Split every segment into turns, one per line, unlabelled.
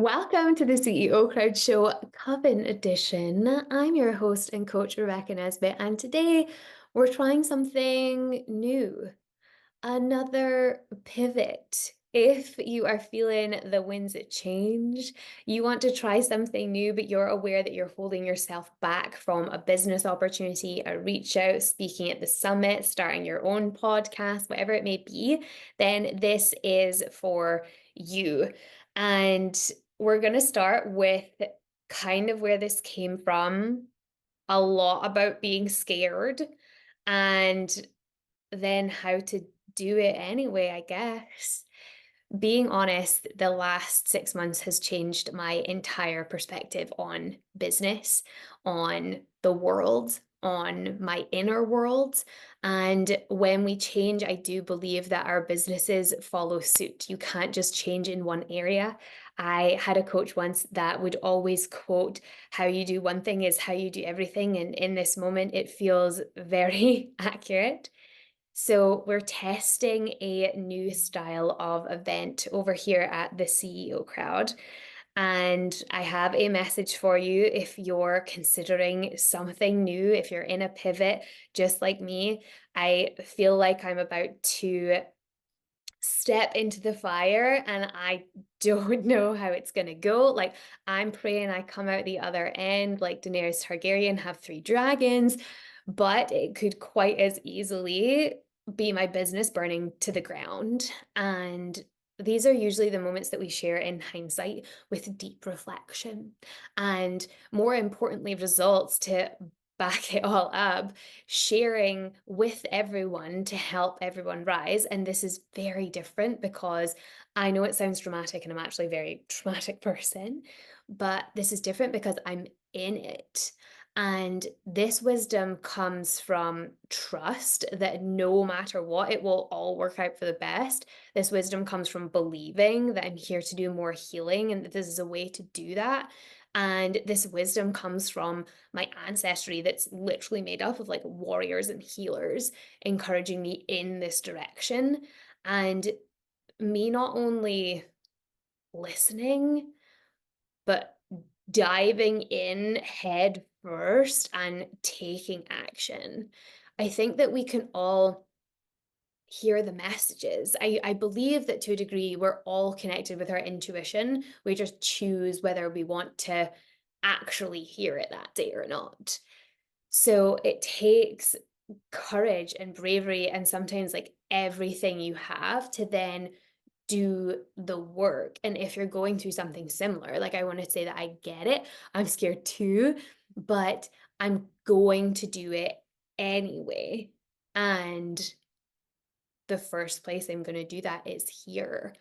Welcome to the CEO Crowd Show Coven Edition. I'm your host and coach, Rebecca Nesbitt, and today we're trying something new, another pivot. If you are feeling the winds at change, you want to try something new, but you're aware that you're holding yourself back from a business opportunity, a reach out, speaking at the summit, starting your own podcast, whatever it may be, then this is for you. And we're going to start with kind of where this came from, a lot about being scared, and then how to do it anyway, I guess. Being honest, the last 6 months has changed my entire perspective on business, on the world, on my inner world. And when we change, I do believe that our businesses follow suit. You can't just change in one area. I had a coach once that would always quote, "How you do one thing is how you do everything." And in this moment, it feels very accurate. So we're testing a new style of event over here at the CEO Crowd. And I have a message for you if you're considering something new, if you're in a pivot, just like me. I feel like I'm about to step into the fire and I don't know how it's going to go. Like, I'm praying I come out the other end like Daenerys Targaryen, have 3 dragons, but it could quite as easily be my business burning to the ground. And these are usually the moments that we share in hindsight with deep reflection and, more importantly, results to back it all up, sharing with everyone to help everyone rise. And this is very different because I know it sounds dramatic and I'm actually a very dramatic person, but this is different because I'm in it. And this wisdom comes from trust that no matter what, it will all work out for the best. This wisdom comes from believing that I'm here to do more healing and that this is a way to do that. And this wisdom comes from my ancestry that's literally made up of like warriors and healers encouraging me in this direction. And me not only listening, but diving in head first and taking action. I think that we can all hear the messages. I believe that to a degree, we're all connected with our intuition. We just choose whether we want to actually hear it that day or not. So it takes courage and bravery and sometimes like everything you have to then do the work. And if you're going through something similar, like, I want to say that I get it. I'm scared too, but I'm going to do it anyway. And the first place I'm going to do that is here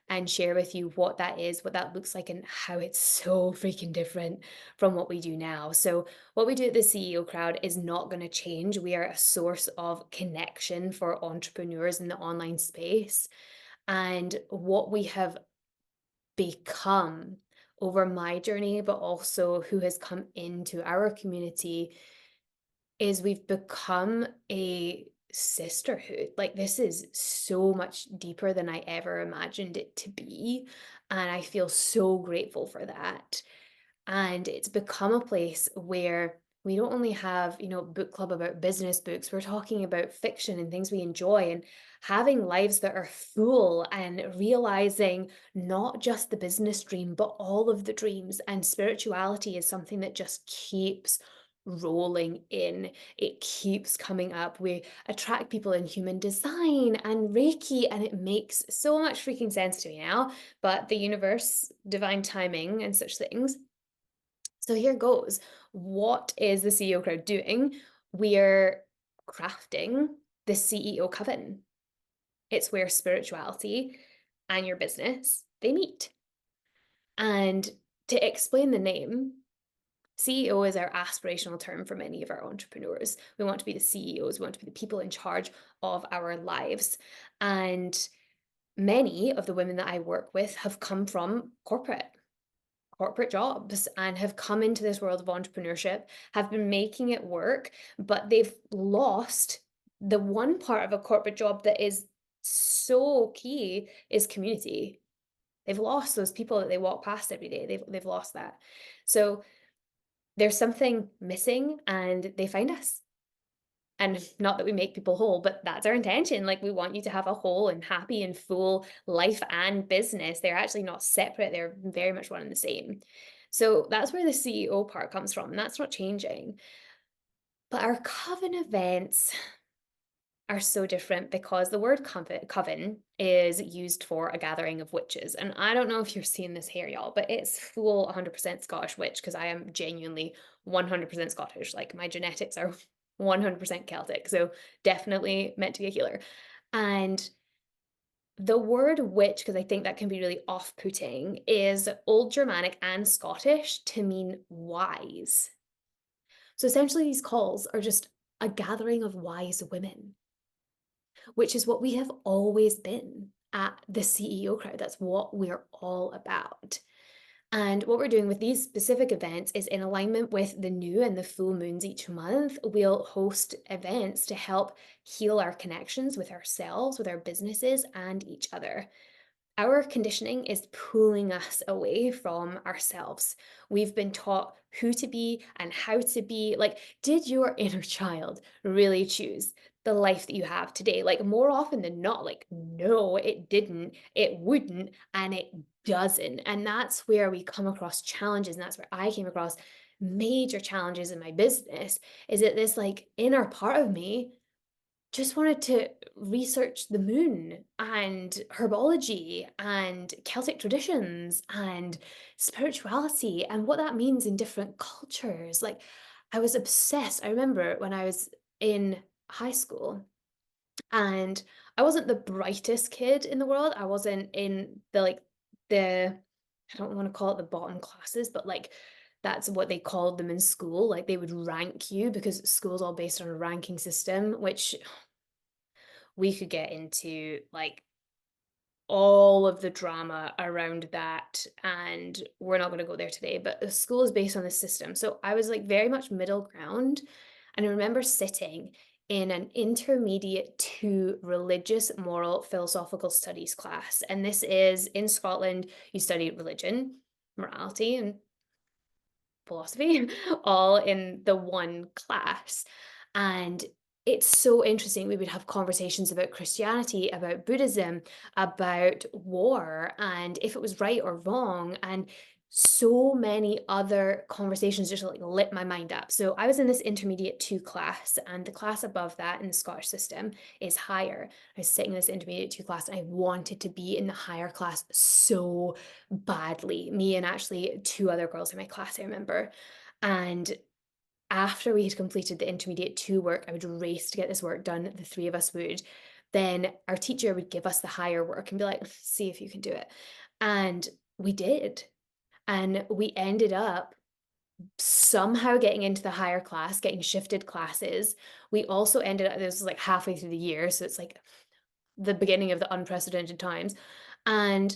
and share with you what that is, what that looks like, and how it's so freaking different from what we do now. So, what we do at the CEO Crowd is not going to change. We are a source of connection for entrepreneurs in the online space. And what we have become over my journey, but also who has come into our community, is we've become a sisterhood. Like, this is so much deeper than I ever imagined it to be. And I feel so grateful for that. And it's become a place where we don't only have, book club about business books, we're talking about fiction and things we enjoy and having lives that are full and realizing not just the business dream, but all of the dreams. And spirituality is something that just keeps rolling in. It keeps coming up. We attract people in human design and Reiki, and it makes so much freaking sense to me now. But the universe, divine timing, and such things. So here goes. What is the CEO Crowd doing? We're crafting the CEO Coven. It's where spirituality and your business, they meet. And to explain the name, CEO is our aspirational term for many of our entrepreneurs. We want to be the CEOs, we want to be the people in charge of our lives. And many of the women that I work with have come from corporate jobs and have come into this world of entrepreneurship, have been making it work, but they've lost the one part of a corporate job that is so key, is community. They've lost those people that they walk past every day. They've lost that. So there's something missing and they find us. And not that we make people whole, but that's our intention. Like, we want you to have a whole and happy and full life and business. They're actually not separate, they're very much one and the same. So that's where the CEO part comes from. And that's not changing. But our coven events are so different because the word coven is used for a gathering of witches. And I don't know if you're seeing this here, y'all, but it's full 100% Scottish witch because I am genuinely 100% Scottish. Like, my genetics are 100% Celtic. So definitely meant to be a healer. And the word witch, because I think that can be really off putting, is Old Germanic and Scottish to mean wise. So essentially, these calls are just a gathering of wise women, which is what we have always been at the CEO crowd. That's what we're all about. And what we're doing with these specific events is in alignment with the new and the full moons each month. We'll host events to help heal our connections with ourselves, with our businesses, and each other. Our conditioning is pulling us away from ourselves. We've been taught who to be and how to be. Like, did your inner child really choose the life that you have today? Like, more often than not, like, no, it didn't, it wouldn't, and it doesn't. And that's where we come across challenges. And that's where I came across major challenges in my business, is that this like inner part of me just wanted to research the moon and herbology and Celtic traditions and spirituality and what that means in different cultures. Like, I was obsessed. I remember when I was in high school and I wasn't the brightest kid in the world. I wasn't in the I don't want to call it the bottom classes, but like that's what they called them in school. Like, they would rank you because school's all based on a ranking system, which we could get into like all of the drama around that, and we're not going to go there today, but the school is based on the system. So I was like very much middle ground, and I remember sitting in an intermediate to religious moral philosophical studies class, and this is in Scotland. You study religion, morality, and philosophy all in the one class. And it's so interesting. We would have conversations about Christianity, about Buddhism, about war, and if it was right or wrong, and so many other conversations just like lit my mind up. So I was in this intermediate two class, and the class above that in the Scottish system is higher. I was sitting in this intermediate two class, and I wanted to be in the higher class so badly. Me and actually two other girls in my class, I remember. And after we had completed the intermediate two work, I would race to get this work done. The three of us would. Then our teacher would give us the higher work and be like, see if you can do it. And we did. And we ended up somehow getting into the higher class, getting shifted classes. We also ended up, this was like halfway through the year. So it's like the beginning of the unprecedented times. And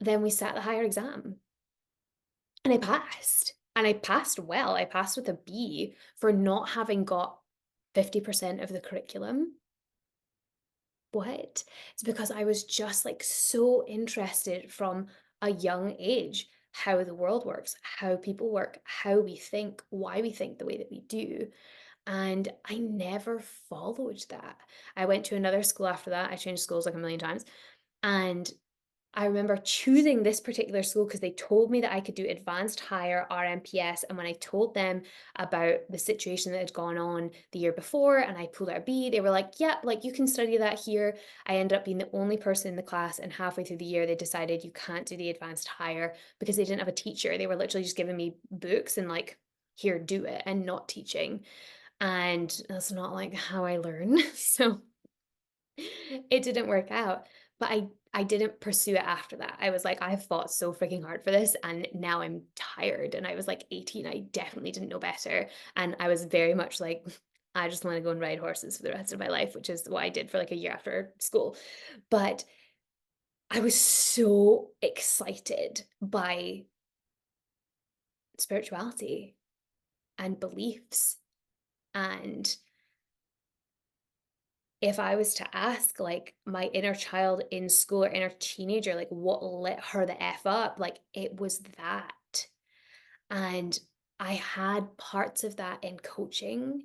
then we sat the higher exam and I passed. And I passed well. I passed with a B for not having got 50% of the curriculum. What? It's because I was just like so interested from a young age how the world works, how people work, how we think, why we think the way that we do. And I never followed that. I went to another school after that. I changed schools like a million times. And I remember choosing this particular school because they told me that I could do advanced higher RMPS. And when I told them about the situation that had gone on the year before and I pulled out a B, they were like, yeah, like you can study that here. I ended up being the only person in the class. And halfway through the year, they decided you can't do the advanced higher because they didn't have a teacher. They were literally just giving me books and like, here, do it, and not teaching. And that's not like how I learn. So it didn't work out. But I didn't pursue it after that. I was like, I've fought so freaking hard for this and now I'm tired. And I was like 18. I definitely didn't know better. And I was very much like, I just want to go and ride horses for the rest of my life, which is what I did for like a year after school. But I was so excited by spirituality and beliefs and if I was to ask like my inner child in school or inner teenager, like what lit her the F up, like it was that. And I had parts of that in coaching.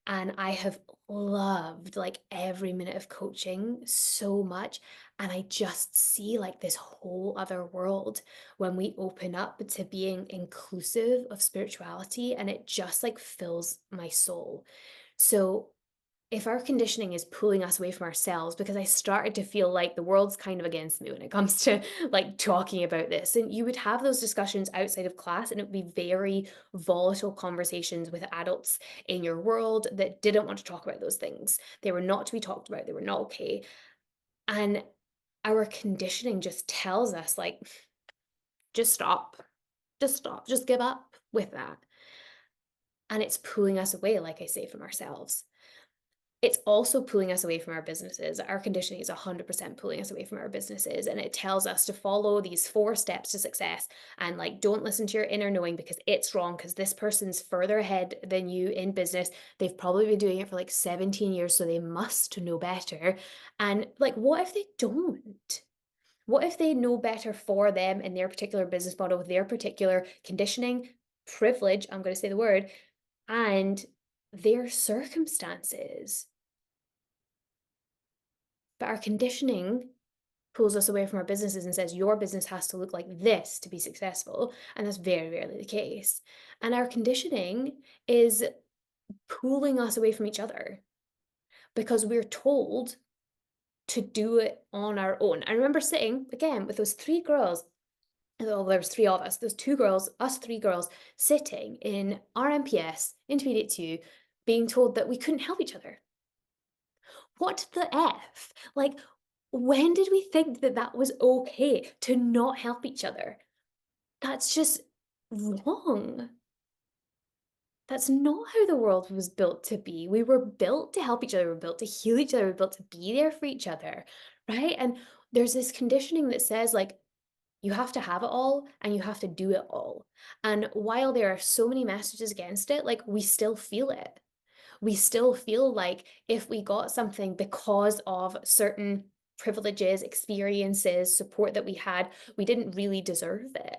And I have loved like every minute of coaching so much. And I just see like this whole other world when we open up to being inclusive of spirituality, and it just like fills my soul. So if our conditioning is pulling us away from ourselves, because I started to feel like the world's kind of against me when it comes to like talking about this, and you would have those discussions outside of class, and it would be very volatile conversations with adults in your world that didn't want to talk about those things. They were not to be talked about, they were not okay. And our conditioning just tells us, like, just stop, just stop, just give up with that. And it's pulling us away, like I say, from ourselves. It's also pulling us away from our businesses. Our conditioning is 100% pulling us away from our businesses. And it tells us to follow these 4 steps to success and like, don't listen to your inner knowing because it's wrong, because this person's further ahead than you in business. They've probably been doing it for like 17 years, so they must know better. And like, what if they don't? What if they know better for them in their particular business model with their particular conditioning, privilege, I'm going to say the word, and their circumstances? But our conditioning pulls us away from our businesses and says, your business has to look like this to be successful. And that's very rarely the case. And our conditioning is pulling us away from each other because we're told to do it on our own. I remember sitting again with those 3 girls. Well, there was 3 of us. Those 2 girls, us 3 girls, sitting in RMPS, Intermediate 2, being told that we couldn't help each other. What the F? Like, when did we think that that was okay to not help each other? That's just wrong. That's not how the world was built to be. We were built to help each other. We were built to heal each other. We were built to be there for each other, right? And there's this conditioning that says, like, you have to have it all and you have to do it all. And while there are so many messages against it, like, we still feel it. We still feel like if we got something because of certain privileges, experiences, support that we had, we didn't really deserve it.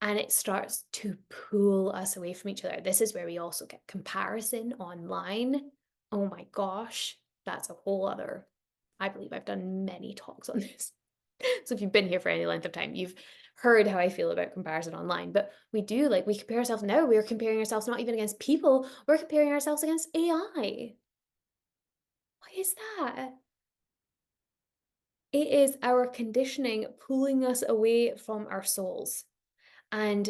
And it starts to pull us away from each other. This is where we also get comparison online. Oh my gosh, that's a whole other. I believe I've done many talks on this. So if you've been here for any length of time, you've heard how I feel about comparison online. But we do, like, we compare ourselves now. We're comparing ourselves not even against people, we're comparing ourselves against AI. Why is that? It is our conditioning pulling us away from our souls. And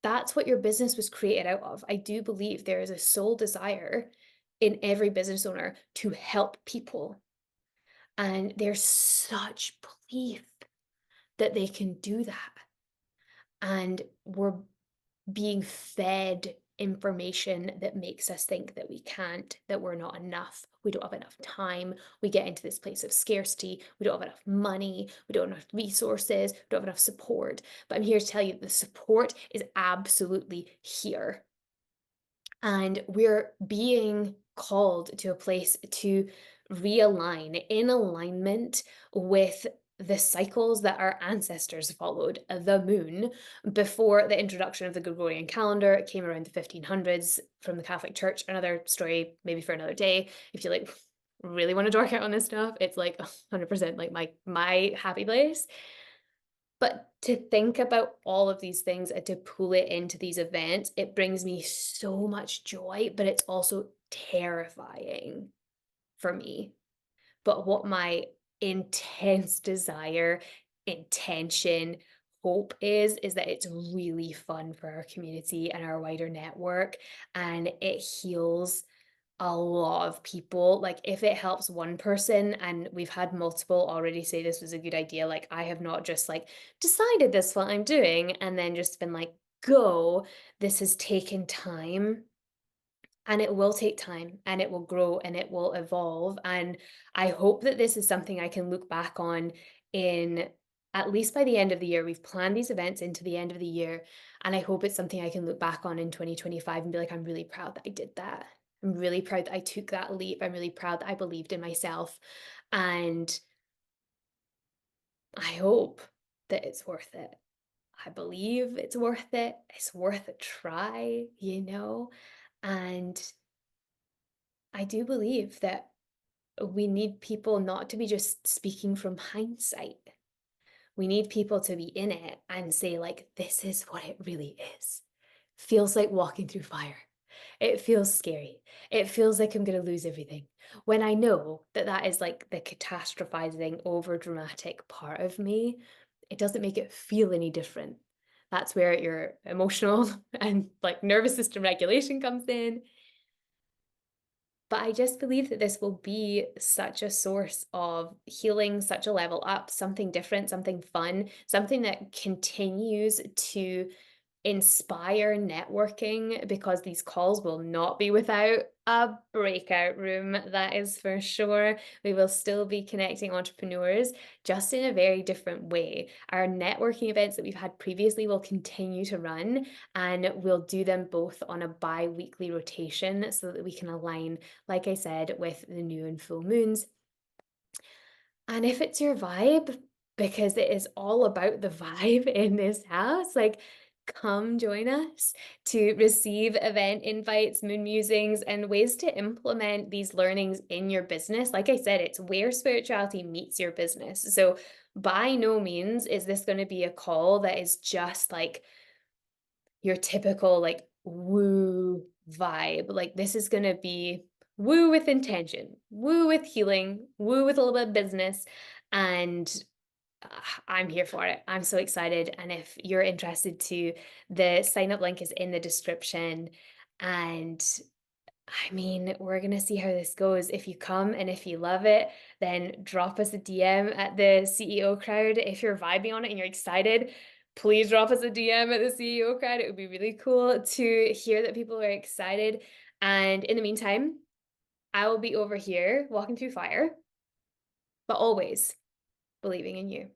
that's what your business was created out of. I do believe there is a soul desire in every business owner to help people. And there's such belief that they can do that. And we're being fed information that makes us think that we can't, that we're not enough, we don't have enough time. We get into this place of scarcity. We don't have enough money. We don't have enough resources. We don't have enough support. But I'm here to tell you the support is absolutely here. And we're being called to a place to realign in alignment with the cycles that our ancestors followed, the moon, before the introduction of the Gregorian calendar. It came around the 1500s from the Catholic Church. Another story, maybe for another day. If you like really want to dork out on this stuff, it's like 100% like my happy place. But to think about all of these things and to pull it into these events, it brings me so much joy, but it's also terrifying for me. But what my intense desire, intention, hope is that it's really fun for our community and our wider network, and it heals a lot of people. Like, if it helps one person, and we've had multiple already say this was a good idea, like, I have not just like decided this what I'm doing and then just been like, go. This has taken time, and it will take time, and it will grow, and it will evolve. And I hope that this is something I can look back on in at least by the end of the year. We've planned these events into the end of the year, and I hope it's something I can look back on in 2025 and be like, I'm really proud that I did that. I'm really proud that I took that leap. I'm really proud that I believed in myself. And I hope that it's worth it. I believe it's worth it. It's worth a try, you know? And I do believe that we need people not to be just speaking from hindsight. We need people to be in it and say, like, this is what it really is. Feels like walking through fire. It feels scary. It feels like I'm going to lose everything. When I know that that is like the catastrophizing, over dramatic part of me, it doesn't make it feel any different. That's where your emotional and like nervous system regulation comes in. But I just believe that this will be such a source of healing, such a level up, something different, something fun, something that continues to inspire networking, because these calls will not be without a breakout room, that is for sure. We will still be connecting entrepreneurs, just in a very different way. Our networking events that we've had previously will continue to run, and we'll do them both on a bi-weekly rotation so that we can align, like I said, with the new and full moons. And if it's your vibe, because it is all about the vibe in this house, like, come join us to receive event invites, moon musings, and ways to implement these learnings in your business. Like I said, it's where spirituality meets your business. So by no means is this going to be a call that is just like your typical like woo vibe. Like, this is going to be woo with intention, woo with healing, woo with a little bit of business. And I'm here for it. I'm so excited. And if you're interested to, the sign up link is in the description. And I mean, we're going to see how this goes. If you come and if you love it, then drop us a DM at the CEO crowd. If you're vibing on it and you're excited, please drop us a DM at the CEO crowd. It would be really cool to hear that people are excited. And in the meantime, I will be over here walking through fire, but always believing in you.